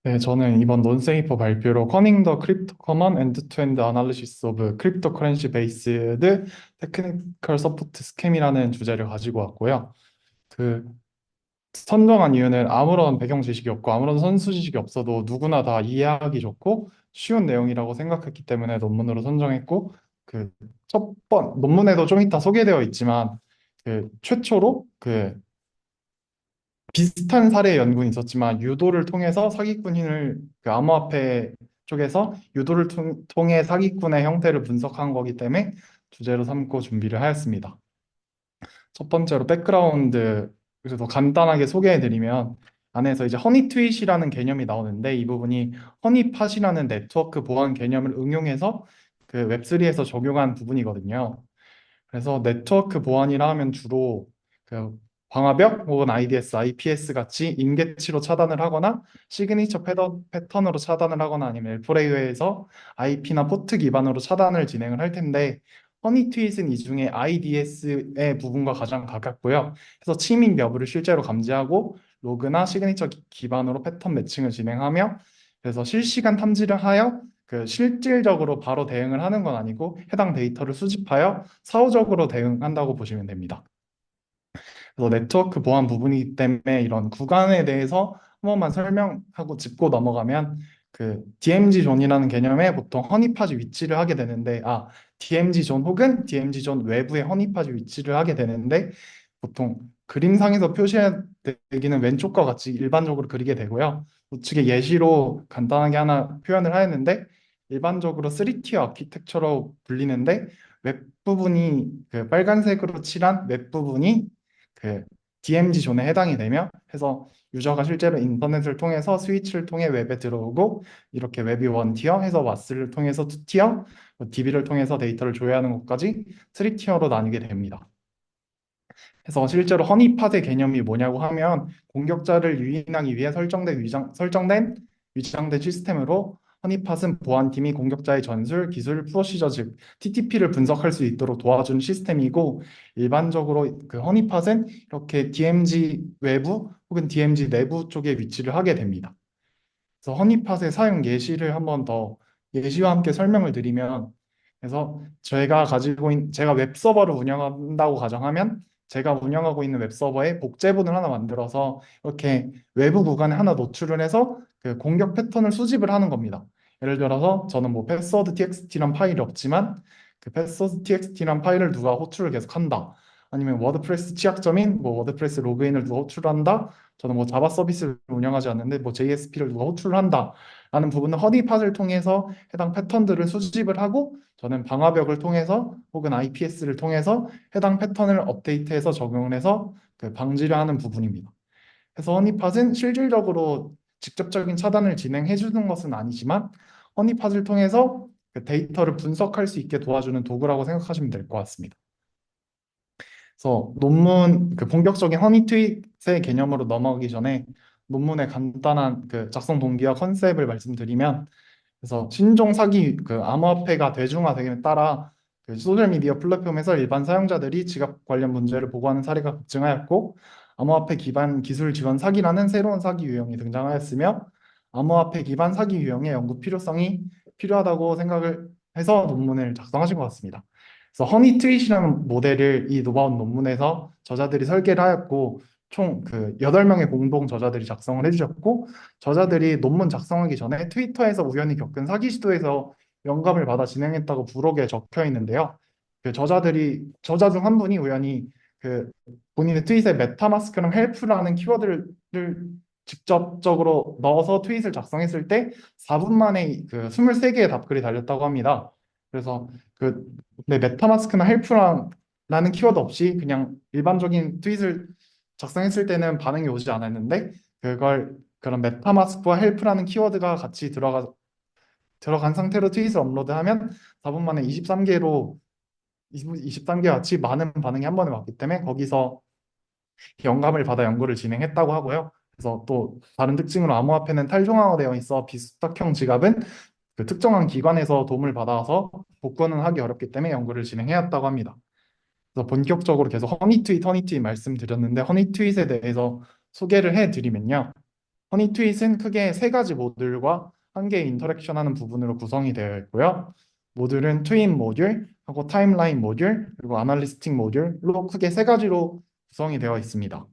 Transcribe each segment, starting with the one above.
네, 저는 이번 논세이퍼 발표로 Cunning the Crypto Common End-to-End Analysis of Cryptocurrency Based Technical Support Scam이라는 주제를 가지고 왔고요. 그 선정한 이유는 아무런 배경 지식이 없고 아무런 선수 지식이 없어도 누구나 다 이해하기 좋고 쉬운 내용이라고 생각했기 때문에 논문으로 선정했고 그 첫 번 논문에도 좀 이따 소개되어 있지만 최초로 비슷한 사례의 연구는 있었지만 유도를 통해서 사기꾼을 암호화폐 쪽에서 유도를 통해 사기꾼의 형태를 분석한 거기 때문에 주제로 삼고 준비를 하였습니다. 첫 번째로 백그라운드 그래서 간단하게 소개해드리면 안에서 이제 허니 트윗이라는 개념이 나오는데 이 부분이 허니팟이라는 네트워크 보안 개념을 응용해서 웹3에서 적용한 부분이거든요. 그래서 네트워크 보안이라 하면 주로 방화벽 혹은 IDS, IPS 같이 인계치로 차단을 하거나 시그니처 패턴으로 차단을 하거나 아니면 L4AU에서 IP나 포트 기반으로 차단을 진행을 할 텐데 허니트윗은 이 중에 IDS의 부분과 가장 가깝고요. 그래서 침입 여부를 실제로 감지하고 로그나 시그니처 기반으로 패턴 매칭을 진행하며 그래서 실시간 탐지를 하여 실질적으로 바로 대응을 하는 건 아니고 해당 데이터를 수집하여 사후적으로 대응한다고 보시면 됩니다. 그래서 네트워크 보안 부분이기 때문에 이런 구간에 대해서 한 번만 설명하고 짚고 넘어가면 DMZ 존이라는 개념에 보통 허니팟이 위치를 하게 되는데 DMZ 존 혹은 DMZ 존 외부에 허니팟이 위치를 하게 되는데 보통 그림상에서 표시되기는 왼쪽과 같이 일반적으로 그리게 되고요. 우측에 예시로 간단하게 하나 표현을 하였는데 일반적으로 3티어 아키텍처로 불리는데 웹부분이 빨간색으로 칠한 웹부분이 그 DMZ 존에 해당이 되며 해서 유저가 실제로 인터넷을 통해서 스위치를 통해 웹에 들어오고 이렇게 웹이 1티어 해서 왓스를 통해서 2티어 DB를 통해서 데이터를 조회하는 것까지 3티어로 나뉘게 됩니다. 그래서 실제로 허니팟의 개념이 뭐냐고 하면 공격자를 유인하기 위해 설정된 위장된 시스템으로 허니팟은 보안팀이 공격자의 전술, 기술, 프로시저 즉 TTP를 분석할 수 있도록 도와주는 시스템이고 일반적으로 허니팟은 이렇게 DMZ 외부 혹은 DMZ 내부 쪽에 위치를 하게 됩니다. 그래서 허니팟의 사용 예시를 한번 더 예시와 함께 설명을 드리면 그래서 제가 웹서버를 운영한다고 가정하면 제가 운영하고 있는 웹서버에 복제본을 하나 만들어서 이렇게 외부 구간에 하나 노출을 해서 공격 패턴을 수집을 하는 겁니다. 예를 들어서 저는 뭐 패스워드 txt란 파일이 없지만 패스워드 txt란 파일을 누가 호출을 계속 한다. 아니면 워드프레스 취약점인 뭐 워드프레스 로그인을 누가 호출한다. 저는 뭐 자바 서비스를 운영하지 않는데 뭐 JSP를 누가 호출을 한다. 라는 부분은 허니팟을 통해서 해당 패턴들을 수집을 하고 저는 방화벽을 통해서 혹은 IPS를 통해서 해당 패턴을 업데이트해서 적용을 해서 방지를 하는 부분입니다. 그래서 허니팟은 실질적으로 직접적인 차단을 진행해 주는 것은 아니지만 허니팟을 통해서 데이터를 분석할 수 있게 도와주는 도구라고 생각하시면 될 것 같습니다. 그래서 논문 본격적인 허니 트윗의 개념으로 넘어가기 전에 논문의 간단한 작성 동기와 컨셉을 말씀드리면 그래서 신종 사기 암호화폐가 대중화됨에 따라 소셜 미디어 플랫폼에서 일반 사용자들이 지갑 관련 문제를 보고하는 사례가 급증하였고 암호화폐 기반 기술 지원 사기라는 새로운 사기 유형이 등장하였으며 암호화폐 기반 사기 유형의 연구 필요성이 필요하다고 생각을 해서 논문을 작성하신 것 같습니다. 그래서 허니 트윗이라는 모델을 이 노바운 논문에서 저자들이 설계를 하였고 총 8명의 공동 저자들이 작성을 해주셨고 저자들이 논문 작성하기 전에 트위터에서 우연히 겪은 사기 시도에서 영감을 받아 진행했다고 부록에 적혀 있는데요. 저자 중 한 분이 우연히 본인의 트윗에 메타마스크랑 헬프라는 키워드를 직접적으로 넣어서 트윗을 작성했을 때 4분 만에 23개의 답글이 달렸다고 합니다. 그래서 그 근데 메타마스크나 헬프라는 키워드 없이 그냥 일반적인 트윗을 작성했을 때는 반응이 오지 않았는데 그런 메타마스크와 헬프라는 키워드가 같이 들어간 상태로 트윗을 업로드하면 4분 만에 23개 같이 많은 반응이 한 번에 왔기 때문에 거기서 영감을 받아 연구를 진행했다고 하고요. 그래서 또 다른 특징으로 암호화폐는 탈중앙화되어 있어 비수탁형 지갑은 특정한 기관에서 도움을 받아서 복구는 하기 어렵기 때문에 연구를 진행해왔다고 합니다. 그래서 본격적으로 계속 허니 트윗 말씀드렸는데 허니 트윗에 대해서 소개를 해드리면요. 허니 트윗은 크게 세 가지 모듈과 한 개의 인터랙션하는 부분으로 구성이 되어 있고요. 모듈은 트윗 모듈, 하고 타임라인 모듈, 그리고 아날리스틱 모듈로 크게 세 가지로 구성이 되어 있습니다.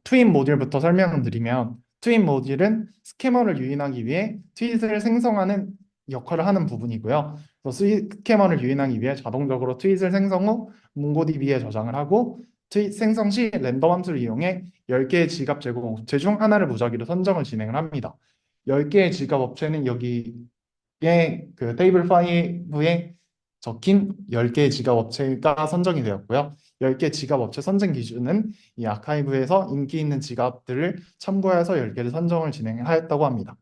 트윗 모듈부터 설명을 드리면 트윗 모듈은 스캐머를 유인하기 위해 트윗을 생성하는 역할을 하는 부분이고요. 스캐머를 유인하기 위해 자동적으로 트윗을 생성 후 몽고DB에 저장을 하고 트윗 생성 시 랜덤 함수를 이용해 10개의 지갑 제공 업체 중 하나를 무작위로 선정을 진행을 합니다. 10개의 지갑 업체는 여기에 그 테이블 5에 적힌 10개의 지갑 업체가 선정이 되었고요. 10개 지갑 업체 선정 기준은 이 아카이브에서 인기 있는 지갑들을 참고해서 10개를 선정을 진행하였다고 합니다.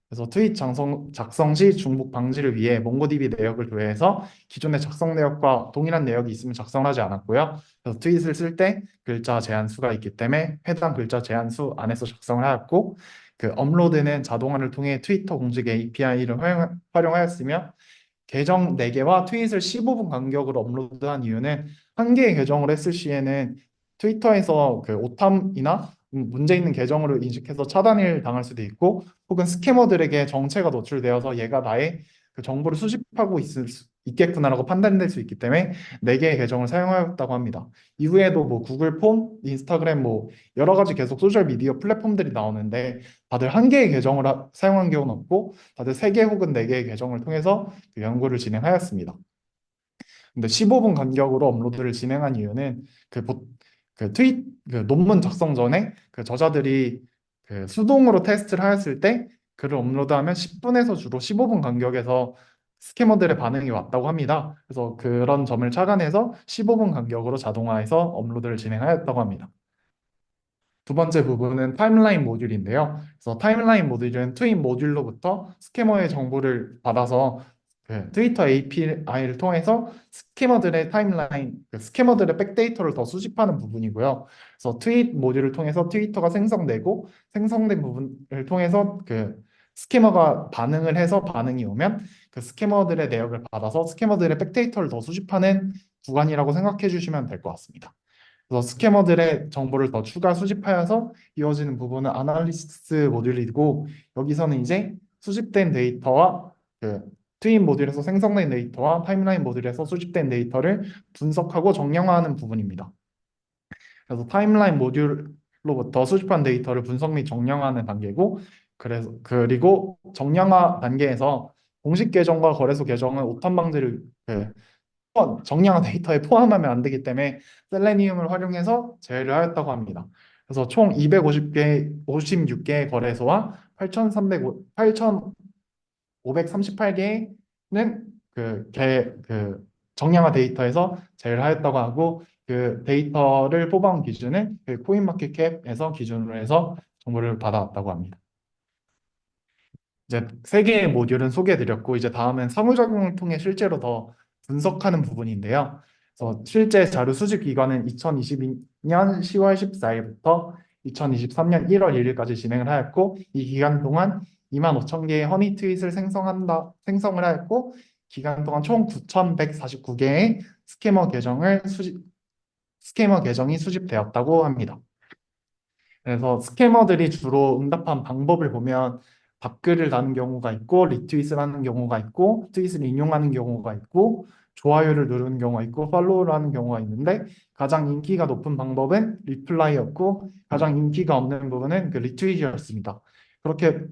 그래서 트윗 작성 시 중복 방지를 위해 몽고DB 내역을 도외해서 기존의 작성 내역과 동일한 내역이 있으면 작성을 하지 않았고요. 그래서 트윗을 쓸 때 글자 제한수가 있기 때문에 해당 글자 제한수 안에서 작성을 하였고 그 업로드는 자동화를 통해 트위터 공식 API를 활용하였으며 계정 4개와 트윗을 15분 간격으로 업로드한 이유는 한 개의 계정을 했을 시에는 트위터에서 그 오탐이나 문제 있는 계정으로 인식해서 차단을 당할 수도 있고 혹은 스캐머들에게 정체가 노출되어서 얘가 나의 그 정보를 수집하고 있겠구나라고 판단될 수 있기 때문에 4개의 계정을 사용하였다고 합니다. 이후에도 뭐 구글 폼, 인스타그램 뭐 여러 가지 계속 소셜 미디어 플랫폼들이 나오는데 다들 한 개의 계정을 사용한 경우는 없고 다들 3개 혹은 4개의 계정을 통해서 그 연구를 진행하였습니다. 근데 15분 간격으로 업로드를 진행한 이유는 그 트윗 그 논문 작성 전에 그 저자들이 그 수동으로 테스트를 하였을 때 글을 업로드하면 10분에서 주로 15분 간격에서 스캐머들의 반응이 왔다고 합니다. 그래서 그런 점을 착안해서 15분 간격으로 자동화해서 업로드를 진행하였다고 합니다. 두 번째 부분은 타임라인 모듈인데요. 그래서 타임라인 모듈은 트윗 모듈로부터 스캐머의 정보를 받아서 그 트위터 API를 통해서 스캐머들의 타임라인, 그 스캐머들의 백데이터를 더 수집하는 부분이고요. 그래서 트윗 모듈을 통해서 트위터가 생성되고 생성된 부분을 통해서 그 스캐머가 반응을 해서 반응이 오면 그 스캐머들의 내역을 받아서 스캐머들의 백데이터를 더 수집하는 구간이라고 생각해 주시면 될 것 같습니다. 그래서 스캐머들의 정보를 더 추가 수집하여서 이어지는 부분은 아날리시스 모듈이고 여기서는 이제 수집된 데이터와 그 트윈 모듈에서 생성된 데이터와 타임라인 모듈에서 수집된 데이터를 분석하고 정량화하는 부분입니다. 그래서 타임라인 모듈로부터 수집한 데이터를 분석 및 정량화하는 단계고 그리고 정량화 단계에서 공식 계정과 거래소 계정은 오탄 방지를 정량한 데이터에 포함하면 안 되기 때문에 셀레니움을 활용해서 제외를 하였다고 합니다. 그래서 총 256개의 거래소와 8,538개는 그 정량화 데이터에서 제외를 하였다고 하고 그 데이터를 뽑아온 기준은 그 코인마켓캡에서 기준으로 해서 정보를 받아왔다고 합니다. 이제 세 개의 모듈은 소개해드렸고 이제 다음은 상호작용을 통해 실제로 더 분석하는 부분인데요. 그래서 실제 자료 수집 기간은 2022년 10월 14일부터 2023년 1월 1일까지 진행을 하였고 이 기간 동안 2만 5천 개의 허니 트윗을 생성을 하였고 기간 동안 총 9,149개의 스캐머 계정이 수집되었다고 합니다. 그래서 스캐머들이 주로 응답한 방법을 보면 답글을 다는 경우가 있고 리트윗을 하는 경우가 있고 트윗을 인용하는 경우가 있고 좋아요를 누르는 경우가 있고 팔로우를 하는 경우가 있는데 가장 인기가 높은 방법은 리플라이였고 가장 인기가 없는 부분은 그 리트윗이었습니다. 그렇게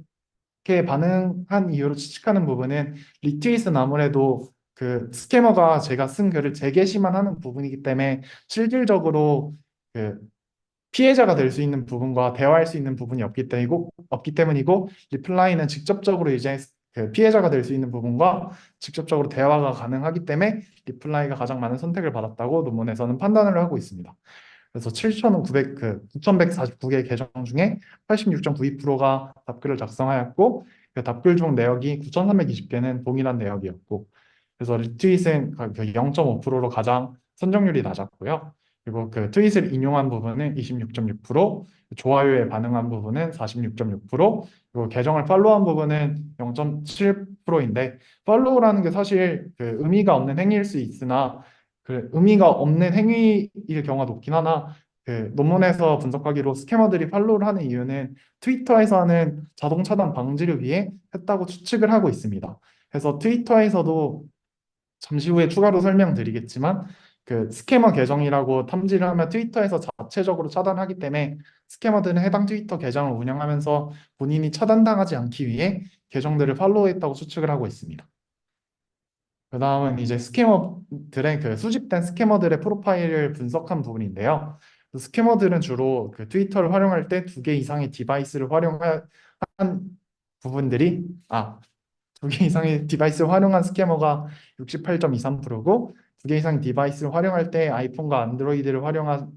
반응한 이유로 추측하는 부분은 리트윗은 아무래도 그 스캐머가 제가 쓴 글을 재게시만 하는 부분이기 때문에 실질적으로 그 피해자가 될 수 있는 부분과 대화할 수 있는 부분이 없기 때문이고 리플라이는 직접적으로 이제 그 피해자가 될 수 있는 부분과 직접적으로 대화가 가능하기 때문에 리플라이가 가장 많은 선택을 받았다고 논문에서는 판단을 하고 있습니다. 그래서 9,149개 계정 중에 86.92%가 답글을 작성하였고 그 답글 중 내역이 9,320개는 동일한 내역이었고 그래서 리트윗은 그 0.5%로 가장 선정률이 낮았고요. 그리고 그 트윗을 인용한 부분은 26.6%, 좋아요에 반응한 부분은 46.6%, 그리고 계정을 팔로우한 부분은 0.7%인데 팔로우라는 게 사실 그 의미가 없는 행위일 수 있으나 그 의미가 없는 행위일 경우가 높긴 하나 그 논문에서 분석하기로 스캐머들이 팔로우를 하는 이유는 트위터에서 하는 자동 차단 방지를 위해 했다고 추측을 하고 있습니다. 그래서 트위터에서도 잠시 후에 추가로 설명드리겠지만 그 스캐머 계정이라고 탐지를 하면 트위터에서 자체적으로 차단하기 때문에 스캐머들은 해당 트위터 계정을 운영하면서 본인이 차단당하지 않기 위해 계정들을 팔로우했다고 추측을 하고 있습니다. 그 다음은 이제 스캐머들의 그 수집된 스캐머들의 프로파일을 분석한 부분인데요. 그 스캐머들은 주로 그 트위터를 활용할 때 두 개 이상의 디바이스를 활용한 부분들이 두 개 이상의 디바이스를 활용한 스캐머가 68.23%고 두 개 이상의 디바이스를 활용할 때 아이폰과 안드로이드를 활용한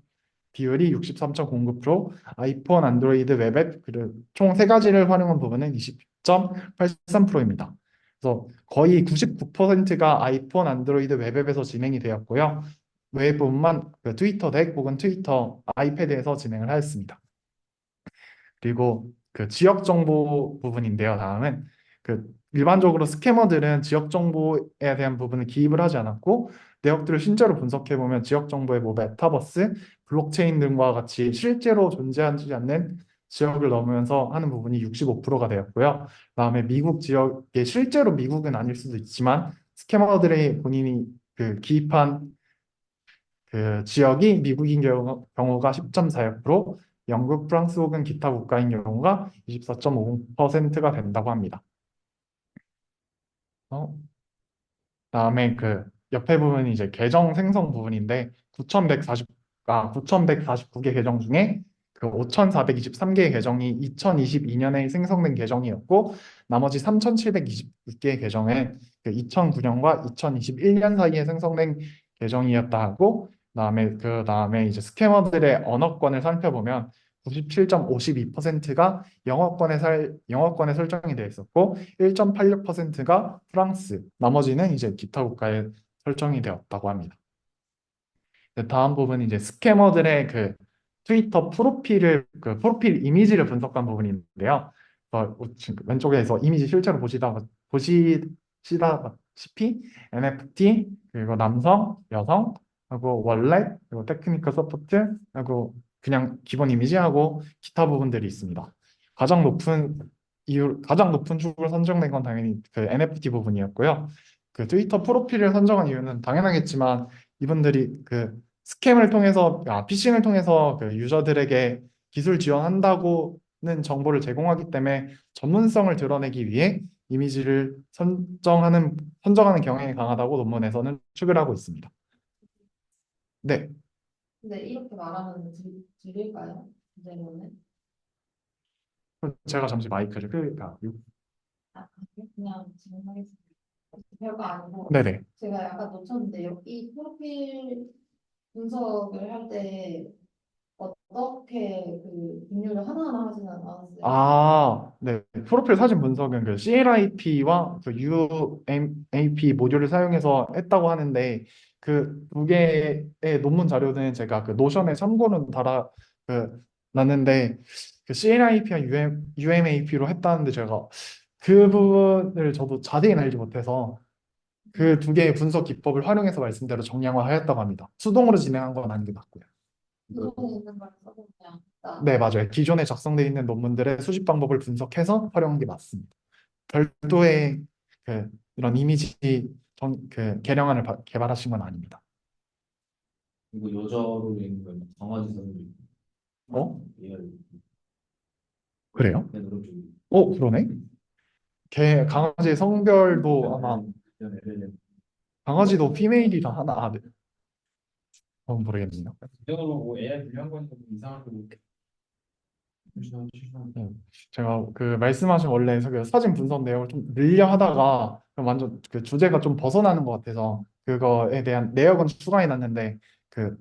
비율이 63.09%, 아이폰, 안드로이드, 웹앱 그리고 총 세 가지를 활용한 부분은 20.83%입니다. 그래서 거의 99%가 아이폰, 안드로이드, 웹앱에서 진행이 되었고요. 외 부분만 그 트위터 덱 혹은 트위터 아이패드에서 진행을 하였습니다. 그리고 그 지역 정보 부분인데요. 다음은 그 일반적으로 스캐머들은 지역 정보에 대한 부분을 기입을 하지 않았고 내역들을 실제로 분석해 보면 지역 정보의 뭐 메타버스, 블록체인 등과 같이 실제로 존재하지 않는 지역을 넘으면서 하는 부분이 65%가 되었고요. 그다음에 미국 지역에 실제로 미국은 아닐 수도 있지만 스캐머들의 본인이 그 기입한 그 지역이 미국인 경우가 10.46%, 영국, 프랑스 혹은 기타 국가인 경우가 24.50%가 된다고 합니다. 다음에 그 옆에 부분이 이제 계정 생성 부분인데 9,149개 계정 중에 그 5,423개의 계정이 2022년에 생성된 계정이었고 나머지 3,726개의 계정은 그 2009년과 2021년 사이에 생성된 계정이었다 하고 그다음에 이제 스캐머들의 언어권을 살펴보면 97.52%가 영어권에 설정이 되어 있었고 1.86%가 프랑스, 나머지는 이제 기타 국가에 설정이 되었다고 합니다. 다음 부분은 이제 스캐머들의 그 트위터 그 프로필 이미지를 분석한 부분인데요. 지금 왼쪽에서 이미지 실제로 보시다시피 NFT 그리고 남성, 여성 하고 월렛 그리고 테크니컬 서포트 하고 그냥 기본 이미지하고 기타 부분들이 있습니다. 가장 높은 축으로 선정된 건 당연히 그 NFT 부분이었고요. 그 트위터 프로필을 선정한 이유는 당연하겠지만 이분들이 그 피싱을 통해서 그 유저들에게 기술 지원한다고는 정보를 제공하기 때문에 전문성을 드러내기 위해 이미지를 선정하는 경향이 강하다고 논문에서는 추측을 하고 있습니다. 네, 근데 이렇게 말하면 들릴까요? 그대로는? 제가 잠시 마이크를 끄니까. 그냥 질문하겠습니다. 별거 아니고 네네. 제가 약간 놓쳤는데요. 이 프로필 분석을 할 때 어떻게 그 분류를 하나하나 하지는 않았어요. 네. 프로필 사진 분석은 그 CLIP와 그 UMAP 모듈을 사용해서 했다고 하는데 그 두 개의 논문 자료는 제가 그 노션에 참고는 놨는데 그 CLIP와 UMAP로 했다는데 제가 그 부분을 저도 자세히 알지 못해서 그 두 개의 분석 기법을 활용해서 말씀대로 정량화하였다고 합니다. 수동으로 진행한 건 아닌 게 맞고요. 구성에 있는 걸 써도 그냥 네, 맞아요. 기존에 작성되어 있는 논문들의 수집 방법을 분석해서 활용한 게 맞습니다. 별도의 이런 이미지 개량안을 개발하신 건 아닙니다. 그리고 여자로 있는 건 강아지 사람도 있고 어? AI 그래요? 노력 중이고 그러네. 강아지의 성별도 아마 강아지도 피메일이라 하나 네. 모르겠네요. 이거는 뭐 AI 분류한 거니까 이상한 거 제가 그 말씀하신 원래 그 사진 분석 내용을 좀 늘려 하다가 완전 그 주제가 좀 벗어나는 것 같아서 그거에 대한 내역은 추가해 놨는데 그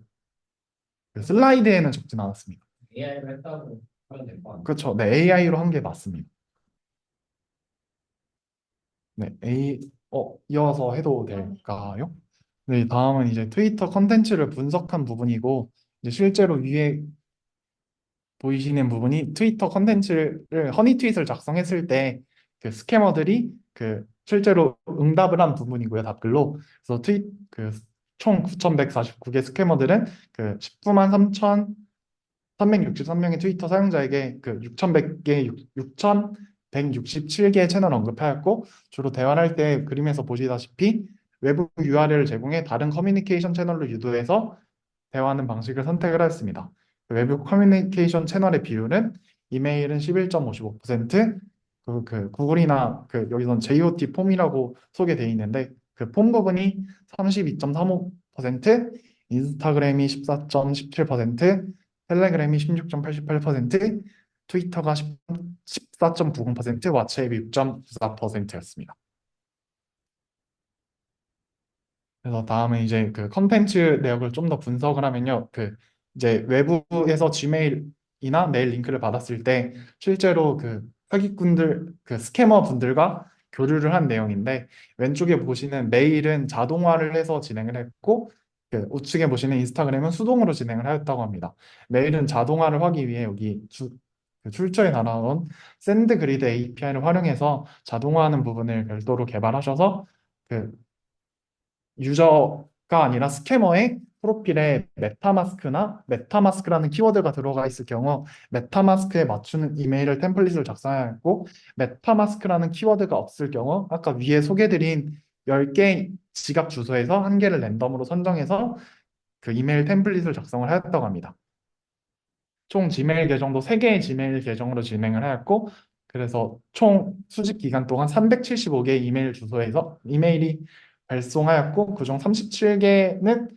슬라이드에는 적진 않았습니다. AI로 했다고 하면 될 거 아니에요? 그렇죠. 네, AI로 한 게 맞습니다. 네, 이어서 해도 될까요? 네, 다음은 이제 트위터 컨텐츠를 분석한 부분이고 이제 실제로 위에 보이시는 부분이 트위터 컨텐츠를 허니 트윗을 작성했을 때 그 스캐머들이 그 실제로 응답을 한 부분이고요, 답글로. 그래서 그총 9,149개 스캐머들은 그 19만 363명의 트위터 사용자에게 그 6,167개의 채널을 언급하였고, 주로 대화를 할 때 그림에서 보시다시피 외부 URL을 제공해 다른 커뮤니케이션 채널로 유도해서 대화하는 방식을 선택을 하였습니다. 그 외부 커뮤니케이션 채널의 비율은 이메일은 11.55%, 구글이나 여기선 JOT 폼이라고 소개되어 있는데 그 폼 부분이 32.35%, 인스타그램이 14.17%, 텔레그램이 16.88%, 트위터가 14.90%, 왓츠앱이 6.94%였습니다. 그래서 다음에 이제 그 컨텐츠 내역을 좀 더 분석을 하면요. 이제 외부에서 지메일이나 메일 링크를 받았을 때 실제로 그 사기꾼들, 그 스캐머 분들과 교류를 한 내용인데, 왼쪽에 보시는 메일은 자동화를 해서 진행을 했고, 그 우측에 보시는 인스타그램은 수동으로 진행을 하였다고 합니다. 메일은 자동화를 하기 위해 여기 그 출처에 나온 샌드그리드 API를 활용해서 자동화하는 부분을 별도로 개발하셔서 그 유저가 아니라 스캐머의 프로필에 메타마스크라는 키워드가 들어가 있을 경우 메타마스크에 맞추는 이메일을 템플릿을 작성해야 했고, 메타마스크라는 키워드가 없을 경우 아까 위에 소개드린 10개 지갑 주소에서 한 개를 랜덤으로 선정해서 그 이메일 템플릿을 작성을 하였다고 합니다. 총 지메일 계정도 3개의 지메일 계정으로 진행을 하였고, 그래서 총 수집 기간 동안 375개의 이메일 주소에서 이메일이 발송하였고, 그중 37개는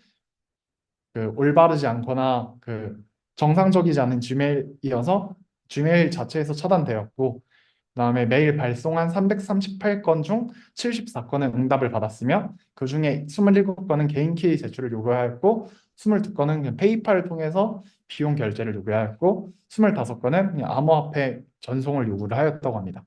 그 올바르지 않거나 그 정상적이지 않은 지메일이어서 지메일 자체에서 차단되었고, 그다음에 메일 발송한 338건 중 74건은 응답을 받았으며 그중에 27건은 개인 키 제출을 요구하였고, 22건은 페이팔을 통해서 비용 결제를 요구하였고, 25건은 암호화폐 전송을 요구를 하였다고 합니다.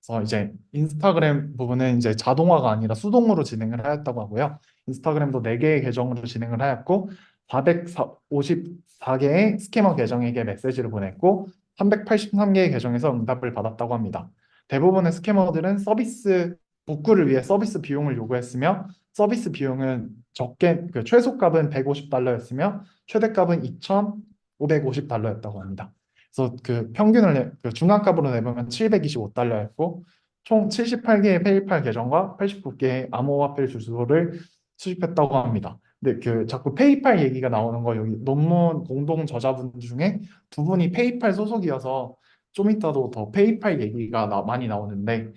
그래서 이제 인스타그램 부분은 이제 자동화가 아니라 수동으로 진행을 하였다고 하고요. 인스타그램도 4개의 계정으로 진행을 하였고 454개의 스캐머 계정에게 메시지를 보냈고 383개의 계정에서 응답을 받았다고 합니다. 대부분의 스캐머들은 서비스 복구를 위해 서비스 비용을 요구했으며, 서비스 비용은 적게 최소값은 $150였으며 최대값은 $2,550였다고 합니다. 그래서 그 평균을 그 중간값으로 내보면 $725였고, 총 78개의 페이팔 계정과 89개의 암호화폐 주소를 수집했다고 합니다. 근데 그 자꾸 페이팔 얘기가 나오는 거, 여기 논문 공동 저자분 중에 2분이 페이팔 소속이어서 좀 이따도 더 페이팔 얘기가 많이 나오는데,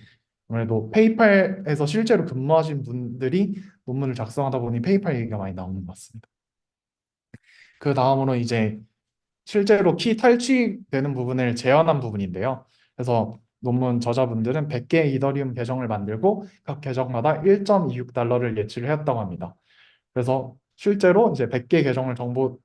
아무래도 페이팔에서 실제로 근무하신 분들이 논문을 작성하다 보니 페이팔 얘기가 많이 나오는 것 같습니다. 그 다음으로 이제 실제로 키 탈취되는 부분을 재현한 부분인데요. 그래서 논문 저자분들은 100개의 이더리움 계정을 만들고 각 계정마다 $1.26를 예치를 했다고 합니다. 그래서 실제로 이제 100개 계정을 정보를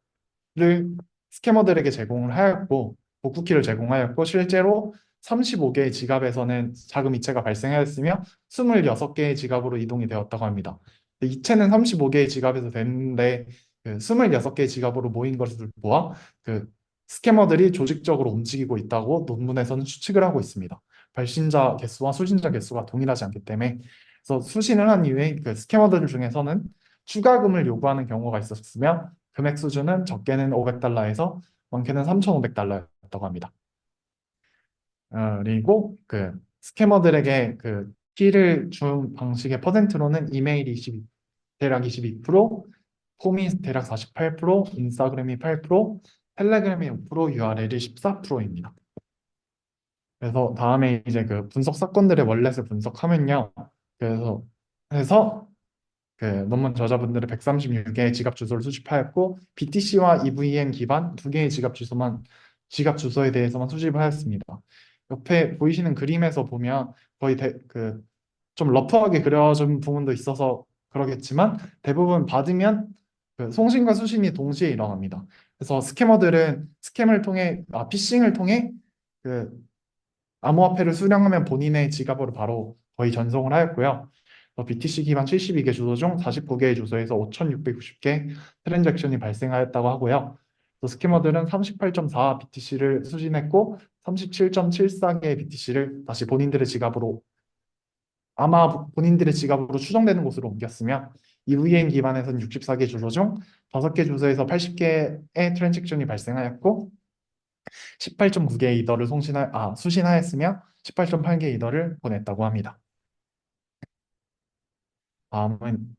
스캐머들에게 제공을 하였고, 복구키를 제공하였고, 실제로 35개의 지갑에서는 자금 이체가 발생하였으며 26개의 지갑으로 이동이 되었다고 합니다. 이체는 35개의 지갑에서 됐는데 그 26개의 지갑으로 모인 것을 보아 그 스캐머들이 조직적으로 움직이고 있다고 논문에서는 추측을 하고 있습니다. 발신자 개수와 수신자 개수가 동일하지 않기 때문에. 그래서 수신을 한 이후에 그 스캐머들 중에서는 추가금을 요구하는 경우가 있었으며 금액 수준은 적게는 $500에서 많게는 $3,500였다고 합니다. 그리고 그 스캐머들에게 그 키를 준 방식의 퍼센트로는 이메일이 대략 22%, 폼이 대략 48%, 인스타그램이 8%, 텔레그램이 5%, URL이 14%입니다. 그래서 다음에 이제 그 분석 사건들의 월렛을 분석하면요. 그래서 그 논문 저자분들은 136개의 지갑 주소를 수집하였고 BTC와 EVM 기반 2개의 지갑 주소에 대해서만 수집을 하였습니다. 옆에 보이시는 그림에서 보면 거의 좀 러프하게 그려진 부분도 있어서 그러겠지만 대부분 받으면 그 송신과 수신이 동시에 일어납니다. 그래서 스캐머들은 피싱을 통해 그 암호화폐를 수령하면 본인의 지갑으로 바로 거의 전송을 하였고요. BTC 기반 72개 주소 중 49개의 주소에서 5,690개 트랜잭션이 발생하였다고 하고요. 또 스캐머들은 38.4 BTC를 수신했고 37.74개의 BTC를 다시 본인들의 지갑으로 추정되는 곳으로 옮겼으며 EVM 기반에서는 64개 주소 중 5개 주소에서 80개의 트랜잭션이 발생하였고 18.9개의 이더를 수신하였으며 18.8개의 이더를 보냈다고 합니다. 다음은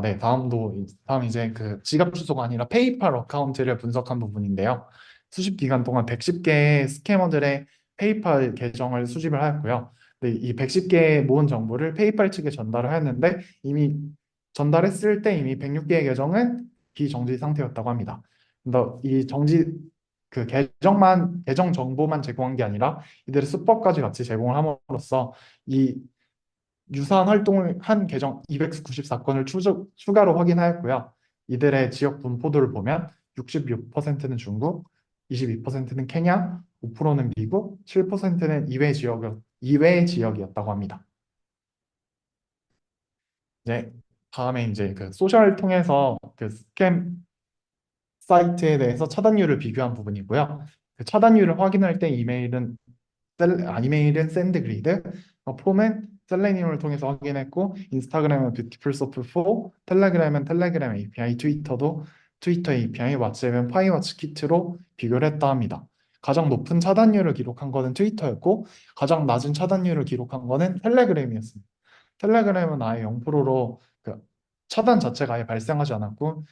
네, 다음 이제 그 지갑 주소가 아니라 페이팔 어카운트를 분석한 부분인데요. 수십 기간 동안 110개의 스캐머들의 페이팔 계정을 수집을 하였고요. 네, 이 110개의 모은 정보를 페이팔 측에 전달을 하였는데 이미 전달했을 때 이미 106개의 계정은 비정지 상태였다고 합니다. 근데 이 정지 그 계정 정보만 제공한 게 아니라 이들의 수법까지 같이 제공을 함으로써 이 유사한 활동을 한 계정 294건을 추가로 확인하였고요. 이들의 지역 분포도를 보면 66%는 중국, 22%는 케냐, 5%는 미국, 7%는 이외 지역이었다고 합니다. 이제 다음에 이제 그 소셜을 통해서 그 스캠 사이트에 대해서 차단율을 비교한 부분이고요. 그 차단율을 확인할 때 이메일은 샌드그리드, 폼은 셀레니움을 통해서 확인했고, 인스타그램은 뷰티풀 소프 4, 텔레그램은 텔레그램 API, 트위터도 트위터 API, 왓츠앱은 파이워치 키트로 비교를 했다 합니다. 가장 높은 차단율을 기록한 거는 트위터였고, 가장 낮은 차단율을 기록한 거는 텔레그램이었습니다. 텔레그램은 아예 0%로 그 차단 자체가 아예 발생하지 않았고,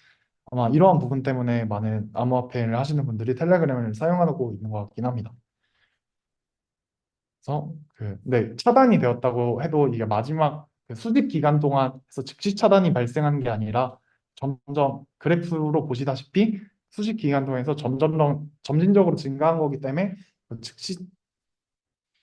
아마 이러한 부분 때문에 많은 암호화폐를 하시는 분들이 텔레그램을 사용하고 있는 것 같긴 합니다. 그래서 네, 차단이 되었다고 해도 이게 마지막 그 수집 기간 동안에서 즉시 차단이 발생한 게 아니라 점점 그래프로 보시다시피 수집 기간 동안에서 점진적으로 증가한 거기 때문에 그 즉시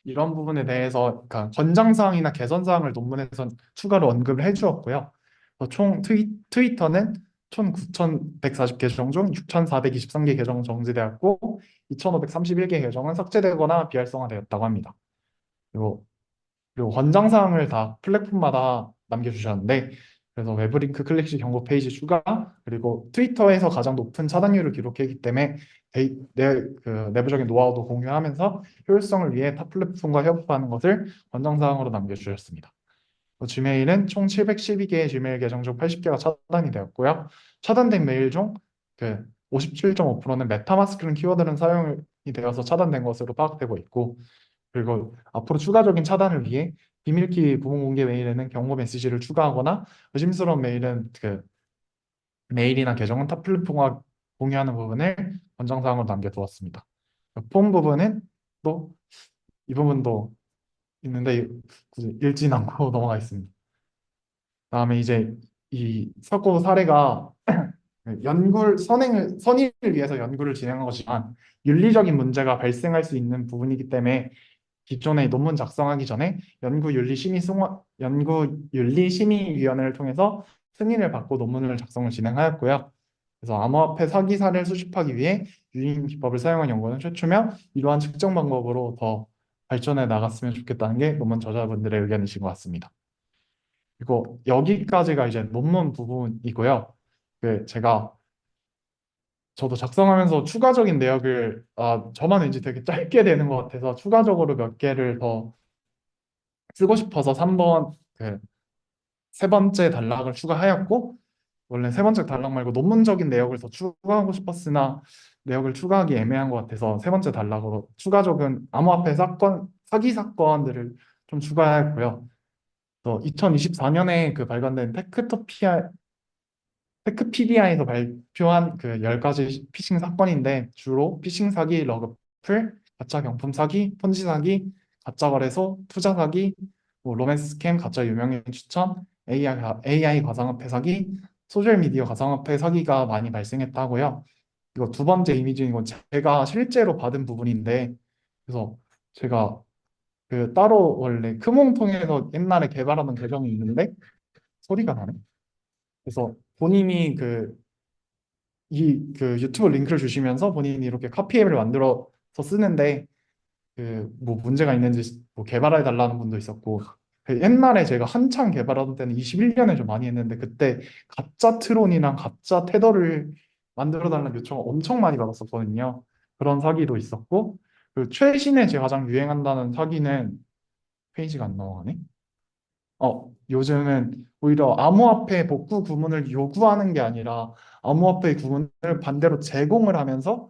이런 부분에 대해서 그러니까 권장사항이나 개선사항을 논문에서 추가로 언급을 해주었고요. 그래서 총 트위터는 총 9,140 계정 중 6,423개 계정 정지되었고 2,531개 계정은 삭제되거나 비활성화되었다고 합니다. 그리고 권장 사항을 다 플랫폼마다 남겨주셨는데 그래서 외부 링크 클릭 시 경고 페이지 추가 그리고 트위터에서 가장 높은 차단율을 기록했기 때문에 그 내부적인 노하우도 공유하면서 효율성을 위해 타 플랫폼과 협업하는 것을 권장 사항으로 남겨주셨습니다. 지메일은 총 712개의 지메일 계정 중 80개가 차단이 되었고요. 차단된 메일 중 그 57.5%는 메타마스크는 키워드는 사용이 되어서 차단된 것으로 파악되고 있고 그리고 앞으로 추가적인 차단을 위해 비밀키 부분 공개 메일에는 경고 메시지를 추가하거나 의심스러운 메일이나 계정은 타 플랫폼과 공유하는 부분을 권장사항으로 남겨두었습니다. 폼 부분은 또 이 부분도 있는데 굳이 읽진 않고 넘어가 있습니다. 다음에 이제 이 사고 사례가 선의를 위해서 연구를 진행한 것이지만 윤리적인 문제가 발생할 수 있는 부분이기 때문에 기존의 논문 작성하기 전에 연구윤리심의위원회를 통해서 승인을 받고 논문을 작성을 진행하였고요. 그래서 암호화폐 사기 사례를 수집하기 위해 유인 기법을 사용한 연구는 최초며 이러한 측정 방법으로 더 발전해 나갔으면 좋겠다는 게 논문 저자분들의 의견이신 것 같습니다. 그리고 여기까지가 이제 논문 부분이고요. 저도 작성하면서 추가적인 내역을 저만 왠지 되게 짧게 되는 것 같아서 추가적으로 몇 개를 더 쓰고 싶어서 3번 세 번째 단락을 추가하였고 원래 세 번째 단락 말고 논문적인 내역을 더 추가하고 싶었으나 내역을 추가하기 애매한 것 같아서 세 번째 단락으로 추가적인 암호화폐 사기 사건들을 좀 추가했고요. 또 2024년에 발간된 테크피디아에서 발표한 그 10가지 피싱 사건인데 주로 피싱 사기, 러그풀, 가짜 경품 사기, 폰지 사기, 가짜 거래소, 투자 사기, 뭐 로맨스 스캠, 가짜 유명인 추천, AI 가상화폐 사기, 소셜미디어 가상화폐 사기가 많이 발생했다고요. 이거 두 번째 이미지는 이건 제가 실제로 받은 부분인데 그래서 제가 따로 원래 크몽 통해서 옛날에 개발하던 계정이 있는데 소리가 나네. 그래서 본인이 유튜브 링크를 주시면서 본인이 이렇게 카피 앱을 만들어서 쓰는데 뭐 문제가 있는지 뭐 개발해 달라는 분도 있었고 옛날에 제가 한창 개발하던 때는 21년에 좀 많이 했는데 그때 가짜 트론이랑 가짜 테더를 만들어 달라는 요청을 엄청 많이 받았었거든요. 그런 사기도 있었고 최신에 제가 가장 유행한다는 사기는 페이지가 안 넘어가네. 요즘은 오히려 암호화폐 복구 구문을 요구하는 게 아니라 암호화폐 구문을 반대로 제공을 하면서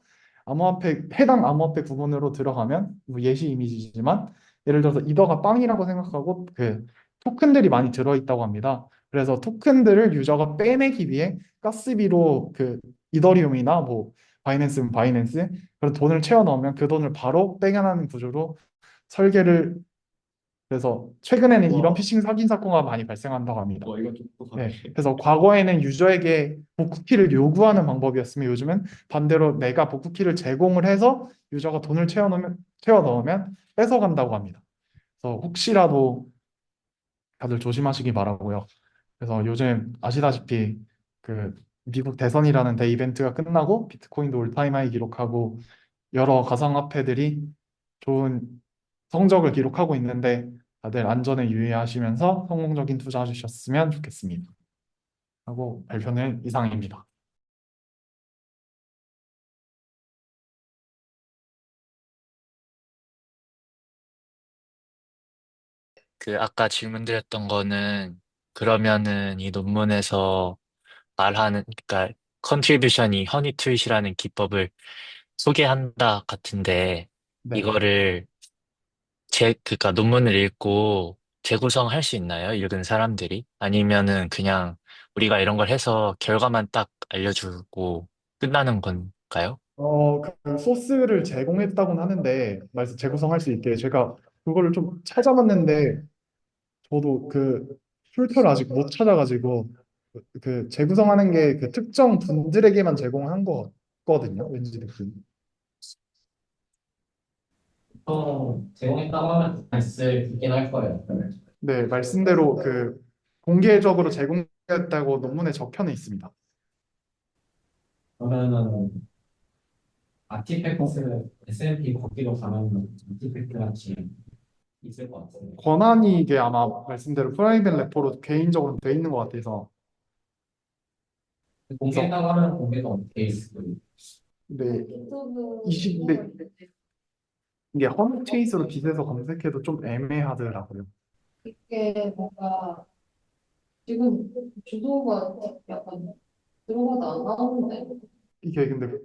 해당 암호화폐 구문으로 들어가면 뭐 예시 이미지지만 예를 들어서 이더가 빵이라고 생각하고 그 토큰들이 많이 들어있다고 합니다. 그래서 토큰들을 유저가 빼내기 위해 가스비로 그 이더리움이나 뭐 바이낸스면 바이낸스 그런 돈을 채워 넣으면 그 돈을 바로 빼겨나는 구조로 설계를 그래서 최근에는 이런 와, 피싱 사기 사건가 많이 발생한다고 합니다. 와, 이거 좀 똑똑하네. 네, 그래서 과거에는 유저에게 복구키를 요구하는 방법이었으면 요즘은 반대로 내가 복구키를 제공을 해서 유저가 돈을 채워 넣으면 뺏어간다고 합니다. 그래서 혹시라도 다들 조심하시기 바라고요. 그래서 요즘 아시다시피 그 미국 대선이라는 대 이벤트가 끝나고 비트코인도 올타임 하이 기록하고 여러 가상화폐들이 좋은 성적을 기록하고 있는데 다들 안전에 유의하시면서 성공적인 투자하셨으면 좋겠습니다. 하고 발표는 이상입니다. 그 아까 질문드렸던 거는 그러면은 이 논문에서 말하는 그러니까 컨트리뷰션이 허니 트윗이라는 기법을 소개한다 같은데 네. 이거를 그러니까 논문을 읽고 재구성할 수 있나요? 읽은 사람들이? 아니면은 그냥 우리가 이런 걸 해서 결과만 딱 알려주고 끝나는 건가요? 그 소스를 제공했다고는 하는데 말씀 재구성할 수 있게 제가 그거를 좀 찾아봤는데 저도 그 출처를 아직 못 찾아가지고 그 재구성하는 게 그 특정 분들에게만 제공한 거 같거든요. 왠지 느낌. 보통 제공했다고 하면 잘 있긴 할 거예요. 네, 말씀대로 그 공개적으로 제공했다고 논문에 적혀는 있습니다. 그러면은 어, 아티팩트 S&P 거기로 가면 아티팩트 같이 있을 것 같아요. 권한이 이게 아마 말씀대로 프라이빗 레포로 개인적으로 돼 있는 것 같아서 그래서 공개했다고 하면 공개가 어떻게 있고 네, 유튜브 20대 이게 홈페이지로 빛에서 검색해도 좀 애매하더라고요. 이게 뭔가 지금 주소가 약간 들어가도 안 나오는데 이게 근데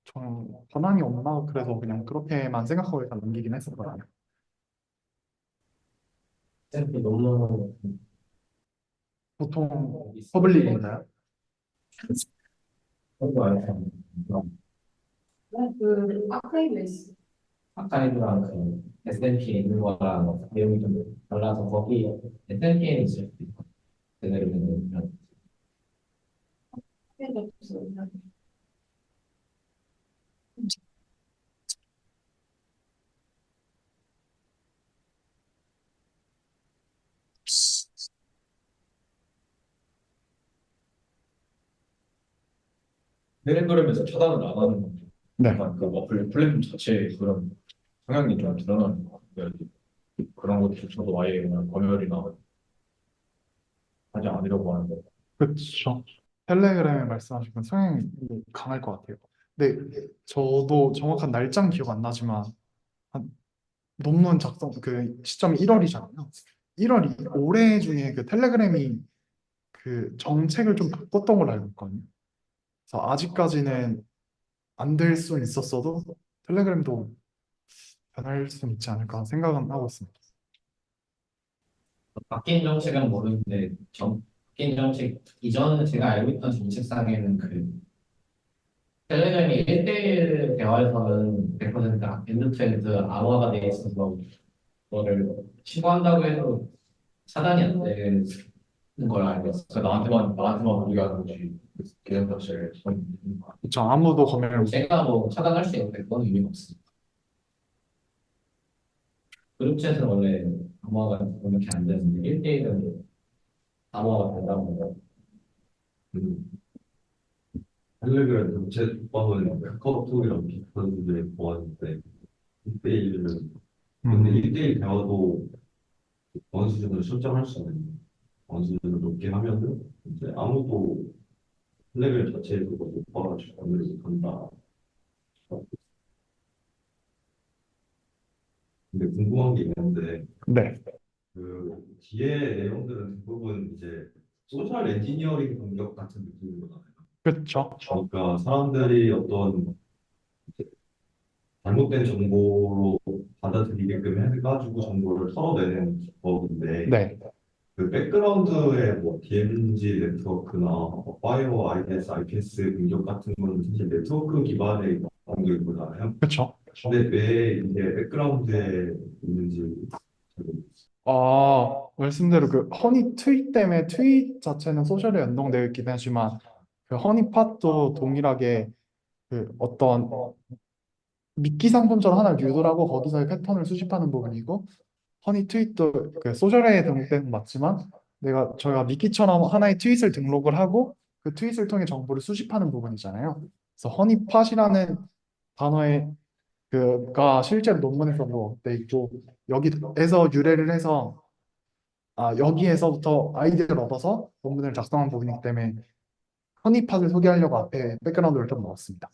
좀 권한이 없나 그래서 그냥 그렇게만 생각하고 일단 넘기긴 했었거든요. S&P 논문은 보통 퍼블릭인가요? 그거 알죠? 그 아카이브스 아카이브랑 그 S&P에 있는 거랑 내용이 좀 달라서 거기 S&P에는 있을 수 있고 그대로 있는 아카이브스 텔레그램에서 차단을 안 하는 건데 네. 약간 그 어플 플랫폼 자체의 그런 성향이 좀 드러나는 것 같아요. 그런 것조차도 아예 그냥 검열이나 하지 않으려고 하는데 그렇죠. 텔레그램에 말씀하신 건 성향이 강할 것 같아요. 네, 저도 정확한 날짜는 기억 안 나지만 한 논문 작성 그 시점이 1월이잖아요. 1월이 올해 중에 그 텔레그램이 그 정책을 좀 바꿨던 걸로 알고 있거든요. 그래서 아직까지는 안 될 수는 있었어도 텔레그램도 변할 수는 있지 않을까 생각은 하고 있습니다. 바뀐 정책은 모르는데 바뀐 정책 이전에 제가 알고 있던 정책상에는 그 텔레그램이 1대1 대화에서는 100% 엔드투엔드 암호화가 돼 있어서 그거를 신고한다고 해도 차단이 안 되는 걸 알고 있어요. 그러니까 나한테만 우리가 하는 거지 그 개념 자체를 전혀 모르는 것 같아요. 그렇죠. 아무도 검열 못. 제가 뭐 차단할 수 있는데 그건 의미가 없습니다. 그룹챗은 원래 암호화가 그렇게 안 되는데 1대1은 암호화가 된다고 해요. 음, 텔레그램 전체 독방은 카카오톡이랑 비슷한 수준의 보안인데 1대1은 근데 음, 1대1 대화도 보안 수준을 설정할 수 있는 보안 수준을 높게 하면은 이제 아무도 텔레그램 자체에 그거 못 봐가지고 건드려 못한다. 근데 궁금한 게 있는데 네. 그 그 뒤에 내용들은 대부분 이제 소셜 엔지니어링 공격 같은 느낌이거든요. 그렇죠. 그러니까 사람들이 어떤 잘못된 정보로 받아들이게끔 해가지고 정보를 털어내는 법인데 네. 그 백그라운드에 뭐 DMZ 네트워크나 뭐 파이어 IDS, IPS 공격 같은 거는 사실 네트워크 기반의 공격이잖아요. 그렇죠. 근데 왜 이게 백그라운드에 있는지 잘 모르겠어요. 말씀대로 그 허니 트윗 때문에 트윗 자체는 소셜에 연동되어 있긴 하지만 그 허니팟도 동일하게 그 어떤 미끼 상품처럼 하나를 유도하고 거기서의 패턴을 수집하는 부분이고 허니 트윗도 그 소셜에 등록된 건 맞지만 저희가 미끼처럼 하나의 트윗을 등록을 하고 그 트윗을 통해 정보를 수집하는 부분이잖아요. 그래서 허니팟이라는 단어의 그가 실제로 논문에서도 돼 있고 여기에서 유래를 해서 여기에서부터 아이디어를 얻어서 논문을 작성한 부분이기 때문에 허니팟을 소개하려고 앞에 백그라운드를 좀 넣었습니다.